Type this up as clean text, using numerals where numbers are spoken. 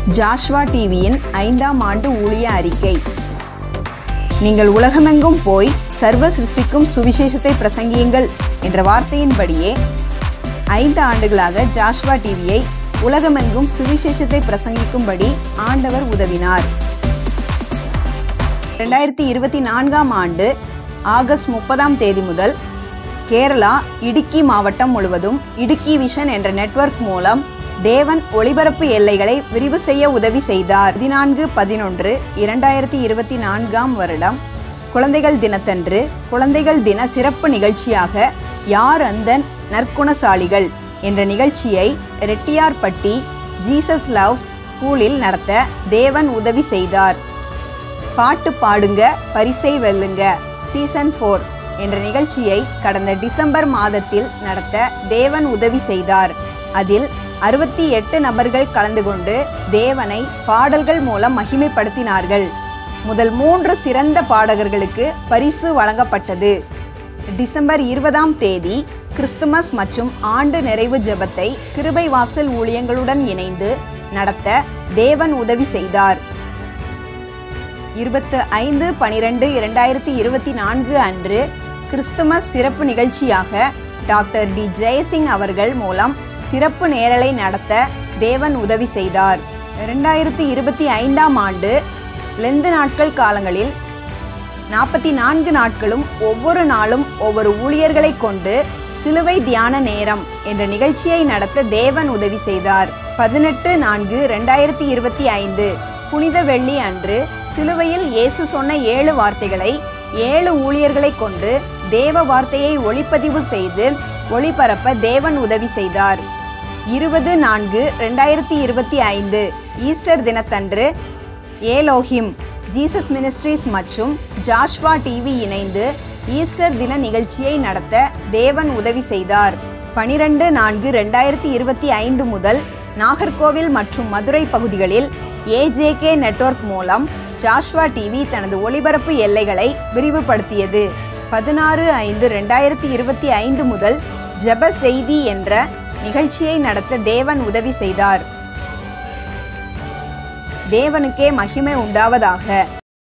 Joshua டிவியின் 5ஆம் ஆண்டு ஊழிய அறிக்கை. நீங்கள் உலகமெங்கும் போய் சர்வ சிருஷ்டிக்கும் சுவிசேஷத்தை பிரசங்கியுங்கள் என்ற வார்த்தையின்படியே 5 ஆண்டுகளாக ஜாஷ்வா டிவியை உலகமெங்கும் சுவிசேஷத்தை பிரசங்கிக்கும்படி ஆண்டவர் உதவினார். 2024ஆம் ஆண்டு ஆகஸ்ட் 30ஆம் தேதி முதல் கேரளா இடுக்கி மாவட்டம் முழுவதும் இடுக்கி விஷன் என்ற நெட்வொர்க் மூலம் தேவன் ஒளிபரப்பு எல்லைகளை விரிவு செய்ய உதவி செய்தார். 14/11/2024 வருடம் குழந்தைகள் தினத்தன்று குழந்தைகள் தின சிறப்பு நிகழ்ச்சியாக யார் அந்த நற்குணசாலிகள் என்ற நிகழ்ச்சியை ரெட்டியார்பட்டி ஜீசஸ் லவ்ஸ் ஸ்கூலில் நடத்த தேவன் உதவி செய்தார். பாட்டு பாடுங்க பரிசை வெல்லுங்க சீசன் 4 என்ற நிகழ்ச்சியை கடந்த டிசம்பர் மாதத்தில் நடத்த தேவன் உதவி செய்தார். அதில் 68 நபர்கள் கலந்து கொண்டு தேவனை பாடல்கள் மூலம் மகிமைப்படுத்தினார்கள். முதல் 3 சிறந்த பாடகர்களுக்கு பரிசு வழங்கப்பட்டது. டிசம்பர் 20ஆம் தேதி கிறிஸ்துமஸ் மற்றும் ஆண்டு நிறைவு ஜெபத்தை கிருபை வாசல் ஊழியங்களுடன் இணைந்து நடத்த தேவன் உதவி செய்தார். 25/12/2024 அன்று கிறிஸ்துமஸ் சிறப்பு நிகழ்ச்சியாக டாக்டர் டி ஜெயசிங் அவர்கள் மூலம் சிறப்பு நேரலை நடத்த தேவன் உதவி செய்தார். 2025ஆம் ஆண்டு லெந்து நாட்கள் காலங்களில் 44 நாட்களும் ஒவ்வொரு நாளும் ஒவ்வொரு ஊழியர்களை கொண்டு சிலுவை தியான நேரம் என்ற நிகழ்ச்சியை நடத்த தேவன் உதவி செய்தார். 18/4/2025 புனித வெள்ளி அன்று சிலுவையில் இயேசு சொன்ன 7 வார்த்தைகளை 7 ஊழியர்களை கொண்டு தேவ வார்த்தையை ஒளிப்பதிவு செய்து ஒளிபரப்ப தேவன் உதவி செய்தார். 20/4/2025 ஈஸ்டர் தினத்தன்று ஏலோஹிம் ஜீசஸ் மினிஸ்ட்ரீஸ் மற்றும் ஜாஷ்வா டிவி இணைந்து ஈஸ்டர் தின நிகழ்ச்சியை நடத்த தேவன் உதவி செய்தார். 12/4/2025 முதல் நாகர்கோவில் மற்றும் மதுரை பகுதிகளில் AJK நெட்வொர்க் மூலம் ஜாஷ்வா டிவி தனது ஒளிபரப்பு எல்லைகளை விரிவுபடுத்தியது. 16/5/2025 முதல் ஜெப செய்தி என்ற நிகழ்ச்சியை நடத்த தேவன் உதவி செய்தார். தேவனுக்கே மகிமை உண்டாவதாக.